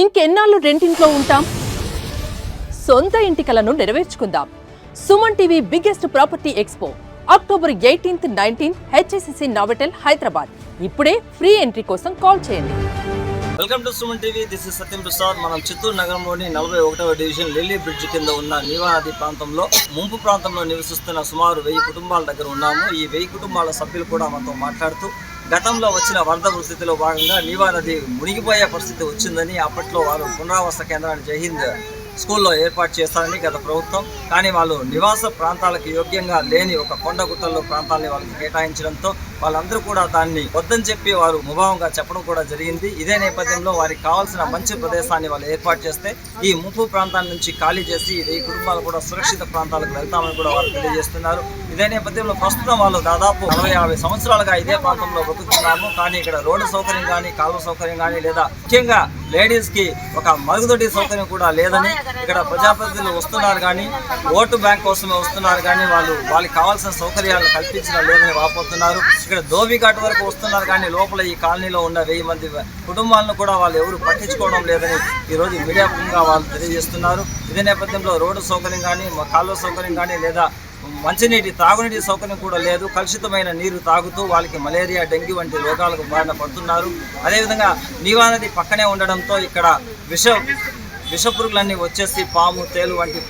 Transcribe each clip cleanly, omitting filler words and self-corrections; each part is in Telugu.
ఇంకెన్నాళ్ళు రెంటింట్లో ఉంటాం? సొంత ఇంటి కలను నెరవేర్చుకుందాం. Suman TV biggest property expo October 18th, 19th HSCC Novotel Hyderabad. ఇప్పుడే ఫ్రీ ఎంట్రీ కోసం కాల్ చేయండి. Welcome to Suman TV. This is Satyam Prasad. మనం చిత్తూరు నగరంలోని 41వ డివిజన్ లిల్లీ బ్రిడ్జ్ కింద ఉన్న నీవా నది ప్రాంతంలో ముంపు ప్రాంతంలో నివసిస్తున్న సుమారు 1000 కుటుంబాల దగ్గర ఉన్నాము. ఈ 1000 కుటుంబాల సభ్యులు కూడా మనతో మాట్లాడుతూ గతంలో వచ్చిన వరద పరిస్థితిలో భాగంగా నీవా నది మునిగిపోయే పరిస్థితి వచ్చిందని, అప్పట్లో వారు పునరావాస కేంద్రాన్ని జైహింద్ స్కూల్లో ఏర్పాటు చేస్తారని గత ప్రభుత్వం, కానీ వాళ్ళు నివాస ప్రాంతాలకు యోగ్యంగా లేని ఒక కొండగుట్టల్లో ప్రాంతాలని వాళ్ళకి కేటాయించడంతో వాళ్ళందరూ కూడా దాన్ని వద్దని చెప్పి వారు ముభావంగా చెప్పడం కూడా జరిగింది. ఇదే నేపథ్యంలో వారికి కావాల్సిన మంచి ప్రదేశాన్ని వాళ్ళు ఏర్పాటు చేస్తే ఈ ముంపు ప్రాంతాల నుంచి ఖాళీ చేసి ఈ కుటుంబాలు కూడా సురక్షిత ప్రాంతాలకు వెళ్తామని కూడా వాళ్ళు తెలియజేస్తున్నారు. ఇదే నేపథ్యంలో ప్రస్తుతం వాళ్ళు దాదాపు 40-50 సంవత్సరాలుగా ఇదే ప్రాంతంలో బతుకుతున్నాము. కానీ ఇక్కడ రోడ్డు సౌకర్యం కానీ, కాలువ సౌకర్యం కానీ, లేదా ముఖ్యంగా లేడీస్కి ఒక మరుగుదొడ్డి సౌకర్యం కూడా లేదని, ఇక్కడ ప్రజాప్రతినిధులు వస్తున్నారు కానీ ఓటు బ్యాంక్ కోసమే వస్తున్నారు కానీ వాళ్ళకి కావాల్సిన సౌకర్యాలను కల్పించడం లేదని వాపోతున్నారు. ఇక్కడ ధోబిఘాట్ వరకు వస్తున్నారు కానీ లోపల ఈ కాలనీలో ఉన్న 1000 మంది కుటుంబాలను కూడా వాళ్ళు ఎవరు పట్టించుకోవడం లేదని ఈరోజు మీడియా ముఖంగా వాళ్ళు తెలియజేస్తున్నారు. ఇదే నేపథ్యంలో రోడ్డు సౌకర్యం కానీ, కాలువ సౌకర్యం కానీ, లేదా మంచినీటి తాగునీటి సౌకర్యం కూడా లేదు. కలుషితమైన నీరు తాగుతూ వాళ్ళకి మలేరియా, డెంగ్యూ వంటి రోగాలకు బారిన పడుతున్నారు. అదేవిధంగా నీవా నది పక్కనే ఉండడంతో ఇక్కడ విష పురుగులన్నీ వచ్చేసి పాము, తేలు వంటి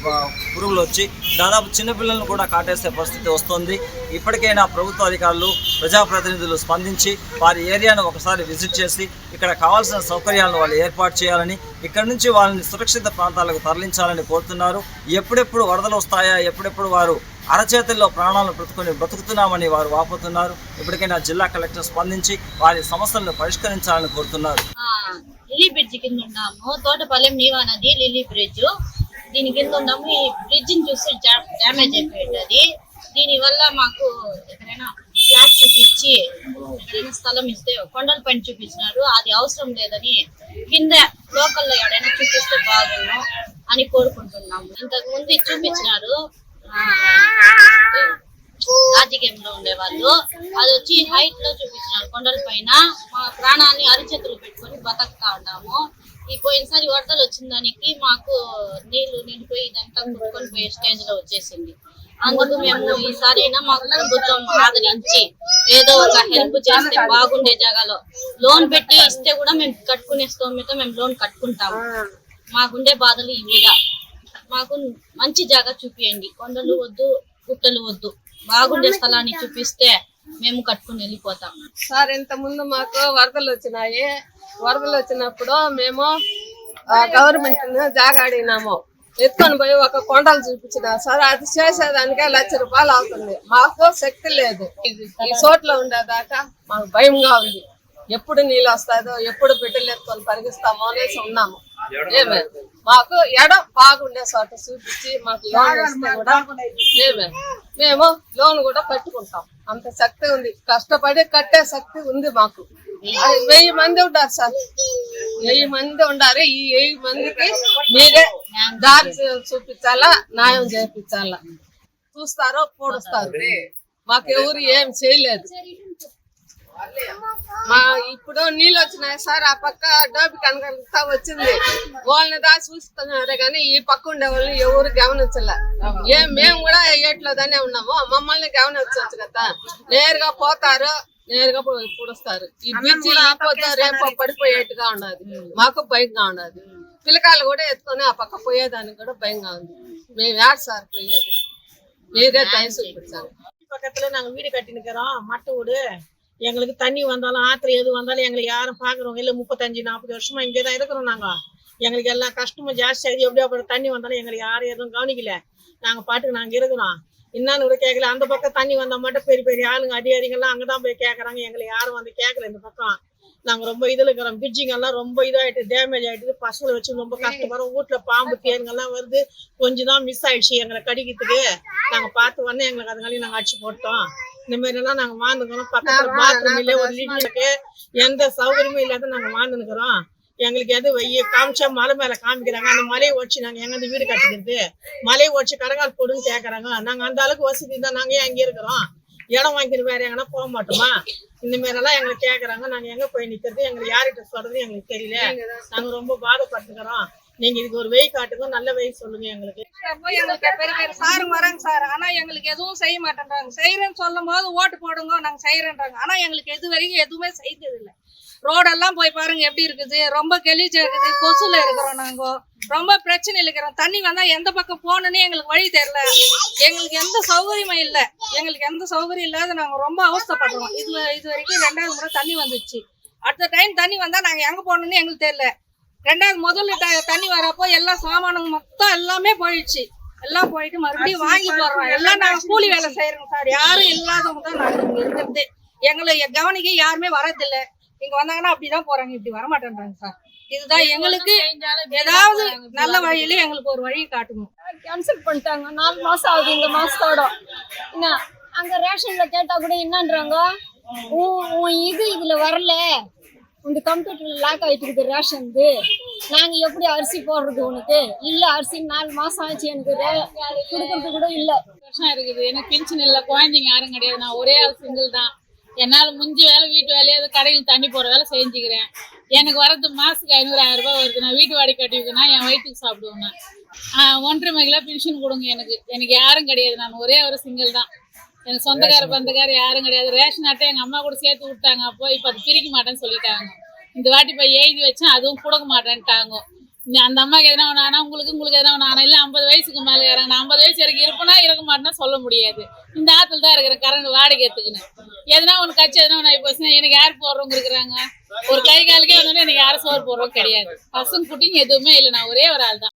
పురుగులు వచ్చి దాదాపు చిన్నపిల్లలను కూడా కాటేసే పరిస్థితి వస్తుంది. ఇప్పటికైనా ప్రభుత్వ అధికారులు, ప్రజాప్రతినిధులు స్పందించి వారి ఏరియాను ఒకసారి విజిట్ చేసి ఇక్కడ కావాల్సిన సౌకర్యాలను వాళ్ళు ఏర్పాటు చేయాలని, ఇక్కడ నుంచి వాళ్ళని సురక్షిత ప్రాంతాలకు తరలించాలని కోరుతున్నారు. ఎప్పుడెప్పుడు వరదలు వస్తాయా, ఎప్పుడెప్పుడు వారు అరచేతుల్లో ప్రాణాలను బ్రతుకుతున్నామని వారు వాపోతున్నారు. ఇప్పటికైనా జిల్లా కలెక్టర్ స్పందించి వారి సమస్యలను పరిష్కరించాలని కోరుతున్నారు. లిల్లీ బ్రిడ్జ్ కింద ఉన్నాము. తోటపాలెం నీవా నది లిల్లీ బ్రిడ్జ్, దీని కింద ఉన్నాము. ఈ బ్రిడ్జ్ ని చూస్తే డ్యామేజ్ అయిపోయింది. దీని వల్ల మాకు ఎక్కడైనా ఫ్లాట్ చూపించి ఎక్కడైనా స్థలం ఇస్తే, కొండల పైన చూపించినారు, అది అవసరం లేదని కింద లోకల్లో ఎక్కడైనా చూపిస్తే బాగున్నాం అని కోరుకుంటున్నాము. ఇంతకు ముందు చూపించినారు రాజకీయంలో ఉండేవాళ్ళు, అది వచ్చి హైట్ లో చూపించినారు కొండల పైన. మా ప్రాణాన్ని అరిచేతులు పెట్టుకొని బతుకుతా ఉన్నాము. ఈ పోయినసారి వరదలు వచ్చిన దానికి మాకు నీళ్లు నిండిపోయి ఇదంతా కొట్టుకొని పోయే స్టేజ్ లో వచ్చేసింది. అందుకు మేము ఈసారి అయినా మాకు ప్రభుత్వం ఆదరించి ఏదో ఒక హెల్ప్ చేస్తే బాగుండే జాగాలో లోన్ పెట్టి ఇస్తే కూడా మేము కట్టుకునే స్తోమత మేము లోన్ కట్టుకుంటాము. మాకుండే బాధలు ఈ మీద మాకు మంచి జాగా చూపియండి. కొండలు వద్దు, గుట్టలు వద్దు, బాగుండే స్థలాన్ని చూపిస్తే మేము కట్టుకుని వెళ్ళిపోతాం. సార్, ఇంత ముందు మాకు వరదలు వచ్చినాయి. వరదలు వచ్చినప్పుడు మేము గవర్నమెంట్ జాగా అడిగినాము. ఎత్తుకొని పోయి ఒక కొండలు చూపించినారు సార్. అది చేసేదానికే 1,00,000 రూపాయలు అవుతుంది. మాకు శక్తి లేదు. ఈ చోట్ల ఉండేదాకా మాకు భయంగా ఉంది. ఎప్పుడు నీళ్ళు వస్తాదో, ఎప్పుడు బిడ్డలు ఎత్తుకొని పరిగిస్తామో అనేసి ఉన్నాము. మాకు బాగుండే చోట చూపించి మాకు లోన్ ఇస్తే కూడా మేము లోన్ కూడా కట్టుకుంటాం. అంత శక్తి ఉంది, కష్టపడి కట్టే శక్తి ఉంది మాకు. 1000 మంది ఉంటారు సార్, 1000 మంది ఉండారు. ఈ 1000 మందికి మీరే దారి చూపించాలా, న్యాయం చేయించాలా. చూస్తారో పూడుస్తారు, మాకెవరు ఏం చేయలేదు. ఇప్పుడు నీళ్ళు వచ్చినాయి సార్. ఆ పక్క డోబి కనకంతా వచ్చింది, వాళ్ళని చూస్తున్నారే కానీ ఈ పక్క ఉండే వాళ్ళని ఎవరు గమనించలే. మేము కూడా ఏట్లోనే ఉన్నాము, మమ్మల్ని గమనించవచ్చు కదా. నేరుగా పోతారు, నేరుగా పూడుస్తారు. ఈ బ్రిడ్జి లేకపోతే రేపు పడిపోయేట్టుగా ఉండదు. మాకు భయంగా ఉండదు. పిల్లకాయలు కూడా ఎత్తుకొని ఆ పక్క పోయేదానికి కూడా భయంగా ఉంది. మేము యాడ్ సార్ పోయేది, మీరే దయ చూపించాలి. பக்கத்துல நாங்க வீடு கட்டினுக்கிறோம். மட்டை வீடு, எங்களுக்கு தண்ணி வந்தாலும் ஆத்திரம் எது வந்தாலும் எங்களுக்கு யாரும் பாக்குறோம் இல்லை. 35-40 வருஷமா இங்கேதான் இருக்கிறோம். நாங்க எங்களுக்கு எல்லாம் கஷ்டமும் ஜாஸ்தி ஆகுது. எப்படியா தண்ணி வந்தாலும் எங்களுக்கு யாரும் எதுவும் கவனிக்கல. நாங்க பாட்டுக்கு நாங்க இருக்கிறோம். என்னன்னு கூட கேட்கல. அந்த பக்கம் தண்ணி வந்தா மட்டும் பெரிய பெரிய ஆளுங்க அதிகாரிகள்லாம் அங்கதான் போய் கேட்கறாங்க. எங்களை யாரும் வந்து கேட்கல. இந்த பக்கம் நாங்க ரொம்ப இதுல இருக்கிறோம். பிரிட்ஜிங்கெல்லாம் ரொம்ப இதாயிட்டு, டேமேஜ் ஆயிட்டு, பசங்களை வச்சு ரொம்ப கஷ்டப்படுறோம். வீட்டுல பாம்பு தேனுங்கெல்லாம் வருது. கொஞ்சம் தான் மிஸ் ஆயிடுச்சு எங்களை கடிக்கிறதுக்கு. நாங்க பார்த்து உடனே எங்களுக்கு அதுக்காண்டி நாங்க அடிச்சு போட்டோம். இந்த மாதிரி எல்லாம் நாங்க வாழ்ந்துக்கிறோம். பக்கத்துல பாத்ரூம் இல்ல, ஒரு லீட்டருக்கு எந்த சௌகரியமும் இல்லாத நாங்க வாழ்ந்துக்கிறோம். எங்களுக்கு எது காமிச்சா மலை மேல காமிக்கிறாங்க. அந்த மலையை ஒடிச்சு நாங்க எங்க வீடு கட்டிக்கிறது, மலையை ஒடிச்சு கடகால் போடுன்னு கேக்குறாங்க. நாங்க அந்த அளவுக்கு வசதி தான், நாங்க ஏன் அங்கே இருக்கிறோம். இடம் வாங்கிட்டு வேற எங்கன்னா போக மாட்டோமா? இந்த மாதிரி எல்லாம் எங்களை கேக்குறாங்க. நாங்க எங்க போய் நிக்கிறது, எங்களுக்கு யார்கிட்ட சொல்றது எங்களுக்கு தெரியல. நாங்க ரொம்ப பாதப்பட்டுக்கிறோம். நீங்க இதுக்கு ஒரு வெய் காட்டுங்க, நல்ல வெய் சொல்லுங்க எங்களுக்கு. எங்களுக்கு பெரிய பெரிய சாருங்க வராங்க சார், ஆனா எங்களுக்கு எதுவும் செய்ய மாட்டேன்றாங்க. செய்யறேன்னு சொல்லும் போது ஓட்டு போடுங்க நாங்க செய்யறேன்றாங்க, ஆனா எங்களுக்கு எது வரைக்கும் எதுவுமே செய்யறது இல்லை. ரோடெல்லாம் போய் பாருங்க எப்படி இருக்குது, ரொம்ப கெலீஜா இருக்குது. கொசுல இருக்கிறோம், நாங்க ரொம்ப பிரச்சனையில் இருக்கிறோம். தண்ணி வந்தா எந்த பக்கம் போகணுன்னு எங்களுக்கு வழி தெரியல. எங்களுக்கு எந்த சௌகரியமும் இல்லை. எங்களுக்கு எந்த சௌகரியம் இல்லாத நாங்க ரொம்ப அவஸ்தைப்படுறோம். இது வரைக்கும் 2வது முறை தண்ணி வந்துச்சு. அடுத்த டைம் தண்ணி வந்தா நாங்க எங்க போகணும்னு எங்களுக்கு தெரியல. 2வது முதல்ல தண்ணி வரப்போ எல்லா சாமானுங்க மொத்தம் எல்லாமே போயிடுச்சு. எல்லாம் போயிட்டு மறுபடியும் வாங்கி போடுறோம். எல்லாம் நாங்க கூலி வேலை செய்யறோம் சார். யாரும் இல்லாதவங்க தான் நாங்க இங்க இருக்கிறது. எங்களை கவனிக்க யாருமே வரதில்லை. இங்க வந்தாங்கன்னா அப்படிதான் போறாங்க, இப்படி வரமாட்டேன்றாங்க சார். இதுதான் எங்களுக்கு ஏதாவது நல்ல வழியில எங்களுக்கு ஒரு வழி காட்டணும். கேன்சல் பண்ணிட்டாங்க. 4 மாசம் ஆகுது. இந்த மாசத்தோட என்ன அங்க ரேஷன்ல கேட்டா கூட என்னன்றாங்க, உன் இதுல வரல, உங்க கம்ப்யூட்டர்ல லாக் ஆயிட்டு இருக்குது ரேஷன். நாங்க எப்படி அரிசி போடுறது உனக்கு? இல்ல அரிசி 4 மாசம் ஆச்சு, எனக்கு கொடுக்கறது கூட இல்ல. வருஷம் இருக்குது. எனக்கு பென்ஷன் இல்லை, குழந்தைங்க யாரும் கிடையாது. நான் ஒரே ஆள் சிங்கிள் தான். என்னால் முடிஞ்ச வேலை வீட்டு வேலையாவது கடையில் தண்ணி போகிற வேலை செஞ்சுக்கிறேன். எனக்கு வரது மாதத்துக்கு 500-1000 ரூபாய் வருது. நான் வீட்டு வாடகை கட்டிவிக்கேன்னா என் வயிற்றுக்கு சாப்பிடுவேன். நான் 1.5 கிலோ பென்ஷன் கொடுங்க. எனக்கு யாரும் கிடையாது. நான் ஒரே ஒரு சிங்கிள் தான். எனக்கு சொந்தக்கார பந்தக்கார யாரும் கிடையாது. ரேஷன் அட்டை எங்கள் அம்மா கூட சேர்த்து விட்டாங்க. அப்போ இப்போ அது பிரிக்க மாட்டேன்னு சொல்லிட்டாங்க. இந்த வாட்டி இப்போ எழுதி வச்சேன், அதுவும் கொடுக்க மாட்டேன்ட்டாங்க. அந்த அம்மாவுக்கு எதனா ஒன்று ஆனால் உங்களுக்கு எதனா ஒன்று ஆனால் இல்லை 50 வயசுக்கு மேலே இருக்கிறாங்க. நான் 50 வயசு வரைக்கும் இருப்பேனா இருக்க மாட்டேன்னா சொல்ல முடியாது. இந்த ஆற்றுல தான் இருக்கிறேன் கரண்ட் வாடகை எடுத்துக்கினேன். எதனா ஒன்று கட்சி எதனா ஒன்று ஆகி போச்சுன்னா எனக்கு யார் போடுறவங்க இருக்கிறாங்க. ஒரு கை காலுக்கே வந்தோடனே எனக்கு யாரும் சோறு போடுறவங்க கிடையாது. பசங்க குட்டிங்க எதுவுமே இல்லை. நான் ஒரே ஒரு ஆள் தான்.